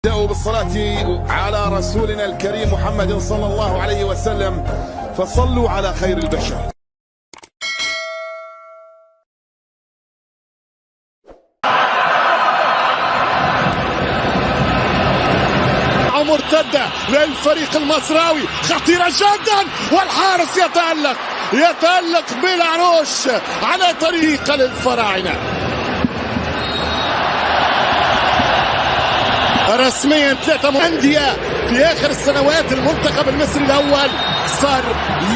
نبدأ بالصلاة على رسولنا الكريم محمد صلى الله عليه وسلم، فصلوا على خير البشر. مرتدة للفريق المصراوي خطيرة جدا، والحارس يتألق بالعروش على طريق للفراعنة. رسميا 3 أندية في آخر السنوات. المنتخب المصري الأول صار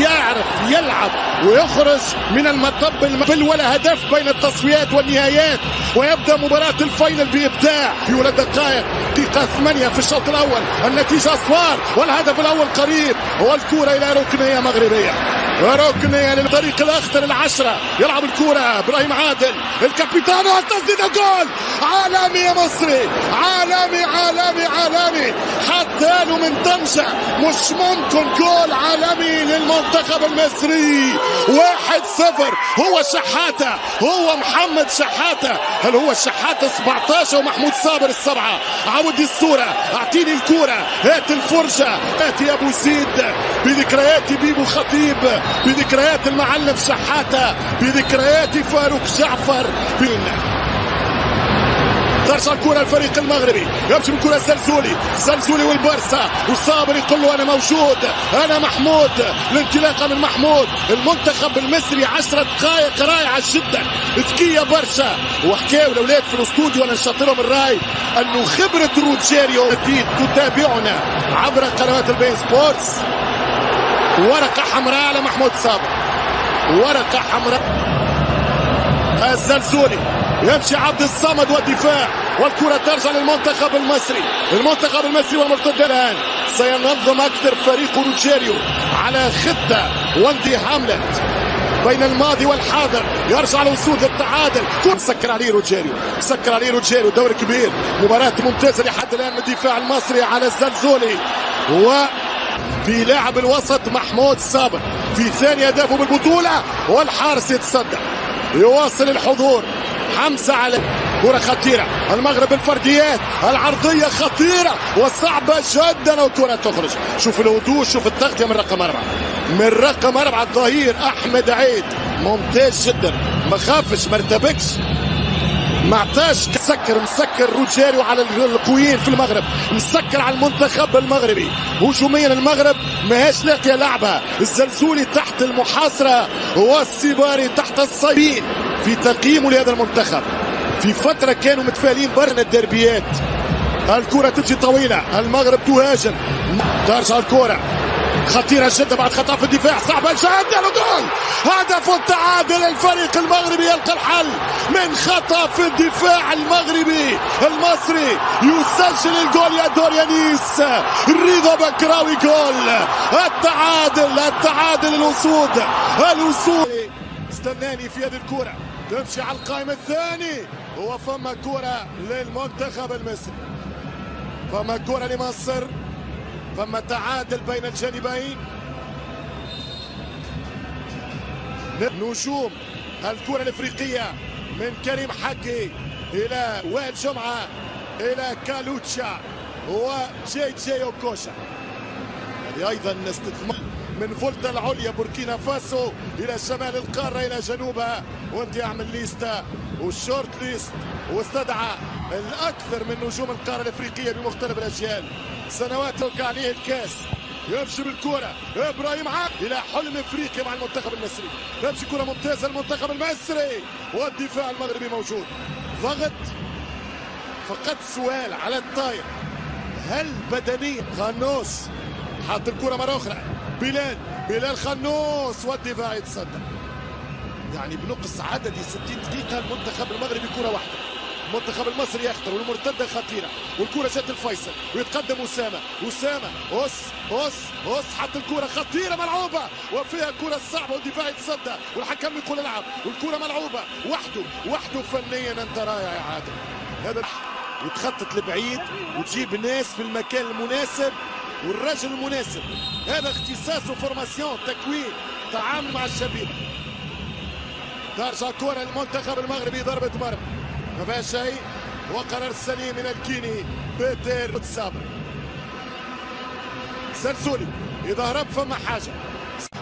يعرف يلعب ويخرج من المطب ولا هدف بين التصفيات والنهايات، ويبدأ مباراة الفاينل بإبداع في ولا دقائق. دقيقة 8 في الشوط الأول، النتيجة أصفار والهدف الأول قريب، والكرة إلى ركنية مغربية، ركنية للطريق الأخضر العشرة. يلعب الكرة إبراهيم عادل الكابيتان، والتسديدة جول. عالمي يا مصري، عالمي عالمي عالمي، حتى له من طنجة. مش ممكن جول عالمي للمنتخب المصري. 1-0. هو شحاتة، هو محمد شحاتة. هل هو شحاتة 17 ومحمود صابر السبعة؟ عودي الصورة، اعطيني الكرة، هات الفرجة، هات يا ابو زيد. بذكريات بيبو خطيب، بذكريات المعلم شحاتة، بذكريات فاروق جعفر. ترجع الكرة الفريق المغربي، يمشي بالكرة الزلزولي والبرسا، وصابر يقول له أنا موجود، أنا محمود. الانطلاقة من محمود. المنتخب المصري 10 دقائق رائعة جدا، ذكية برشا. وحكاوا الأولاد في الاستوديو وأنا نشاطرهم الرأي أنه خبرة روجيريو تتابعنا عبر قنوات البين سبورتس. ورقة حمراء على محمود صابر، ورقة حمراء. الزلزولي يمشي عبد الصمد والدفاع، والكرة ترجع للمنتخب المصري. المنتخب المصري والمرتدة الآن سينظم أكثر فريق روجيريو على خطة واندي هاملت بين الماضي والحاضر. يرجع لوصول التعادل، مسكر عليه روجيريو، دوري كبير، مباراة ممتازة لحد الآن من الدفاع المصري على الزلزولي. في لاعب الوسط محمود صابر في ثاني أهدافه بالبطولة، والحارس يتصدى يواصل الحضور. حمزة على كرة خطيرة، المغرب الفرديات العرضية خطيرة وصعبة جدا، والكرة تخرج. شوف الهدوء، شوف التغطية من رقم 4 الظهير أحمد عيد، ممتاز جدا، ما خافش ما ارتبكش ما عطاش. مسكر روجيريو على القويين في المغرب، مسكر على المنتخب المغربي. هجوميا المغرب ماهاش لاقيه لعبها. الزلزولي تحت المحاصره والسيباري تحت الصيبين في تقييمه لهذا المنتخب. في فتره كانوا متفائلين برنا الدربيات. الكره تمشي طويله، المغرب تهاجم، ترجع الكره خطيرة جدا بعد خطأ في الدفاع، صعبة جدا، وجول. هدف التعادل. الفريق المغربي يلقى الحل من خطأ في الدفاع المغربي. المصري يسجل الجول يا دوريانيس. رضا بكراوي جول. التعادل الأسود. استناني في هذه الكرة، تمشي على القائم الثاني، وفما كرة للمنتخب المصري، فما كرة لمصر، فما تعادل بين الجانبين. نجوم الكرة الافريقية من كريم حكي الى وائل جمعة الى كالوتشا وجي اوكوشا. هذه ايضا استثمار من فولتا العليا بوركينا فاسو الى شمال القارة الى جنوبها، وانت يعمل ليستا والشورت ليست، واستدعى الاكثر من نجوم القارة الافريقية بمختلف الاجيال. سنوات توقع عليه الكاس. يمشي بالكرة ابراهيم عاد الى حلم افريقيا مع المنتخب المصري. يمشي كرة ممتازة المنتخب المصري، والدفاع المغربي موجود. ضغط فقط. سؤال على الطاير، هل بدنيا خنوس حط الكرة مرة أخرى، بلال خنوس، والدفاع يتصدى. يعني بنقص عددي 60 دقيقة المنتخب المغربي كرة واحدة. المنتخب المصري يخطر، والمرتده خطيره، والكره جت الفيصل، ويتقدم اسامه اوس حط الكره خطيره ملعوبه، وفيها كره صعبه، والدفاع يتصدى، والحكم يقول العب، والكره ملعوبه وحده فنيا. انت رائع يا عادل. هذا يتخطط لبعيد وتجيب ناس في المكان المناسب والرجل المناسب. هذا اختصاص وفورماسيون، تكوين، تعامل مع الشبيبه. ترجع كره للمنتخب المغربي، ضربه مرمى ما فيها شيء، وقرار سليم من الكيني بيتر صابر سلسولي اذا هرب فما حاجه،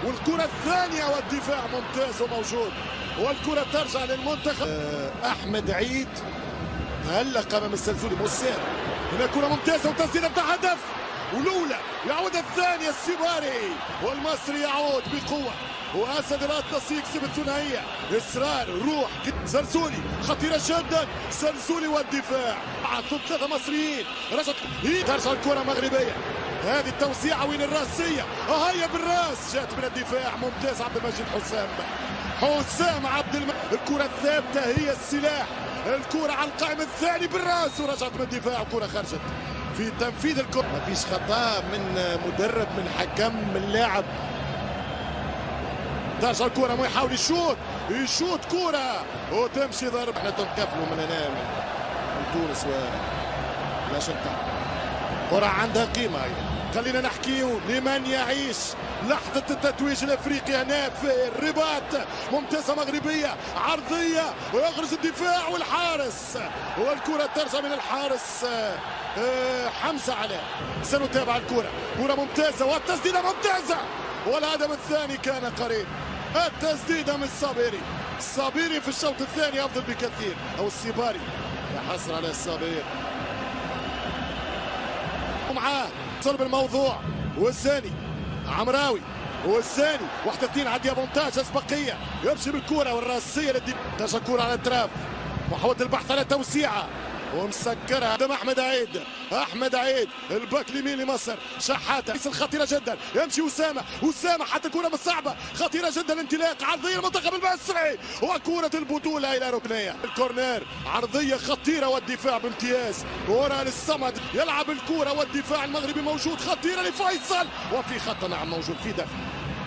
والكره الثانيه والدفاع ممتاز وموجود، والكره ترجع للمنتخب. احمد عيد هلق امام السلسولي موسير، هنا كره ممتازه وتسديده بتاع هدف، والاولى يعود الثانيه السيباري، والمصري يعود بقوه، واسد الاطلسي يكسب الثنائيه. اصرار روح سلسولي خطيره جدا، سلسولي والدفاع عطوا ثلاثه مصريين، ترجع الكره مغربيه، هذه التوسيعه وين الراسيه، هي بالراس جات من الدفاع، ممتاز عبد المجيد حسام عبد الكره الثابته هي السلاح، الكره على القائم الثاني بالراس ورجعت من الدفاع وكره خرجت في تنفيذ الكره. ما فيش خطا من مدرب من حكم من لاعب. ترجع الكره ما يحاول يشوط كره وتمشي ضرب. احنا تنكفلوا من هنا من تونس ولا شك كره عندها قيمه. خلينا نحكيو لمن يعيش لحظة التتويج الافريقي هنا في الرباط. ممتازة مغربية عرضية ويخرج الدفاع والحارس، والكرة ترجع من الحارس حمزة علاء. سنتابع الكرة، كرة ممتازة والتسديدة ممتازة، والهدف الثاني كان قريب. التسديدة من الصابيري في الشوط الثاني أفضل بكثير، أو السيباري، يحصل على الصابير ومعاه صلب الموضوع. والثاني عمراوي، والثاني 1-2 عديها مونتاج اسبقيه، يمشي بالكره والراسيه ترجع الكره على الاطراف، محاولة البحث على توسيعه ومسكرها قدام احمد عيد الباك اليمين لمصر. شحاته خطيره جدا، يمشي اسامه حتى كره مش صعبه، خطيره جدا، انطلاق عرضيه المنتخب المصري وكره البطوله الى ركنيه. الكورنير عرضيه خطيره والدفاع بامتياز، كره للصمد، يلعب الكره والدفاع المغربي موجود، خطيره لفيصل وفي خط نعم موجود في دفع.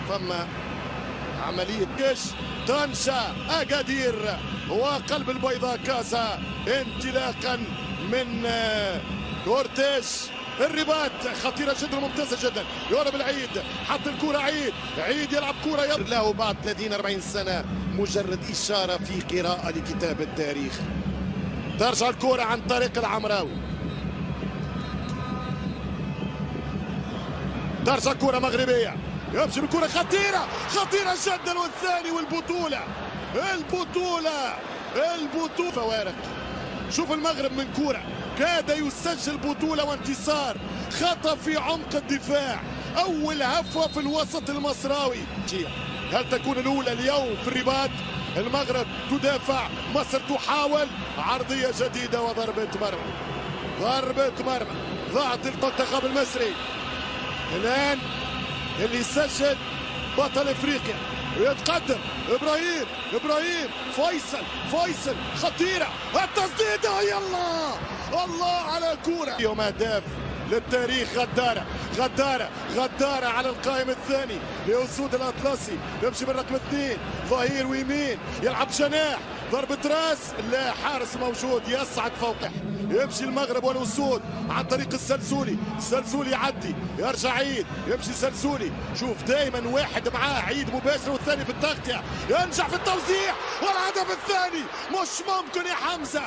فما عمليه كش طنجة أكادير وقلب البيضاء كاسا، انطلاقا من كورتيش الرباط، خطيرة جدا ممتازة جدا. يقرب العيد، حط الكرة عيد يلعب كرة له بعد 30-40 سنة، مجرد إشارة في قراءة لكتاب التاريخ. ترجع الكرة عن طريق العمراوي، ترجع كرة مغربية، يمشي بكرة خطيرة جدا، والثاني والبطولة فوارق. شوف المغرب من كرة كاد يسجل بطولة وانتصار، خطأ في عمق الدفاع، أول هفوة في الوسط المصراوي. هل تكون الأولى اليوم في الرباط؟ المغرب تدافع، مصر تحاول، عرضية جديدة وضربة مرمى ضاعت المنتخب المصري. الآن اللي يسجل بطل افريقيا يتقدم ابراهيم فيصل خطيره، التسديده، يلا الله على كوره. يوم اهداف للتاريخ، غدارة على القائم الثاني لأسود الأطلسي، يمشي بالرقم 2 ظهير ويمين، يلعب جناح، ضربة راس، لا حارس موجود يصعد فوقه. يمشي المغرب والأسود عن طريق السلسولي يعدي، يرجع عيد، يمشي سلسولي، شوف دائما واحد معاه عيد مباشر والثاني في التغطية، ينجح في التوزيع والهدف الثاني. مش ممكن يا حمزة،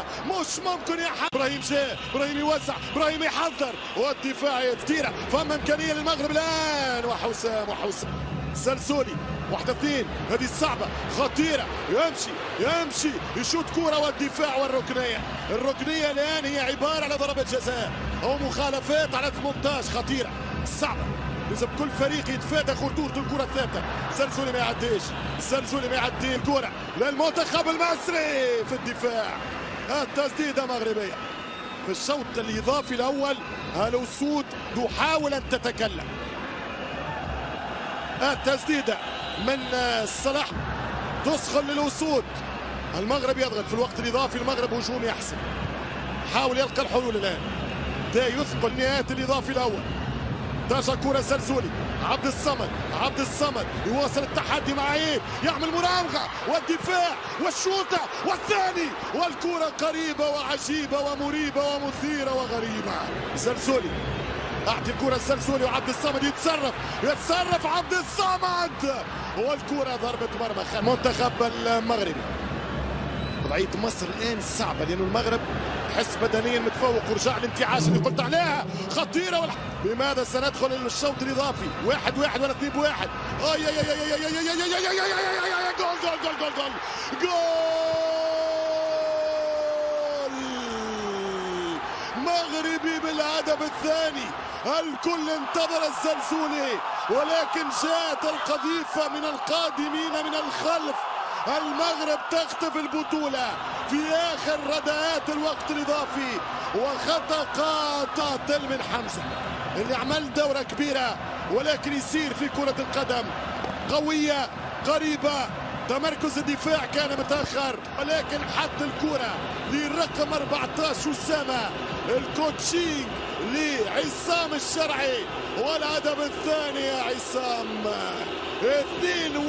إبراهيم جاء، إبراهيم يوزع، إبراهيم يحضر، والدفاع يتيرة، فما إمكانية للمغرب الآن، وحسام سلسولي 1-2، هذه صعبة خطيرة، يمشي يشوط كرة والدفاع الركنية الآن هي عبارة على ضربة جزاء أو مخالفات على 18، خطيرة صعبة، لازم كل فريق يتفادى خطورة الكرة الثابتة. سلسولي ما يعدي الكرة للمنتخب المصري في الدفاع، التسديدة مغربية. في الشوط الإضافي الأول الأسود تحاول أن تتكلم، التسديدة من صلاح تسخن للأسود، المغرب يضغط في الوقت الإضافي، المغرب هجومي أحسن، حاول يلقى الحلول الآن، ده يثقل نهاية الإضافي الأول. ترجع كرة سلسولي، عبد الصمد يواصل التحدي مع عيد، يعمل مراوغة والدفاع والشوطة والثاني، والكرة قريبة وعجيبة ومريبة ومثيرة وغريبة. سلسولي أعطي الكرة السلسولي وعبد الصمد يتصرف عبد الصمد، والكرة ضربة مرمى المنتخب المغربي. وضعية مصر الآن صعبة لأنه المغرب حس بدنيا متفوق ورجع الانتعاش اللي قلت عليها خطيرة بماذا سندخل الشوط الإضافي 1-1 ولا 2-1 جول جول جول جول جول جول مغربي بالهدف الثاني. الكل انتظر الزلزولي ولكن جاءت القذيفة من القادمين من الخلف. المغرب تخطف البطولة في آخر رداءات الوقت الإضافي وخطأ قاتل من حمزة اللي عمل دورة كبيرة ولكن يصير في كرة القدم قوية قريبة. تمركز الدفاع كان متأخر ولكن حط الكرة للرقم 14 أسامة الكوتشينج لعصام الشرعي والهدف الثاني يا عصام 2-1.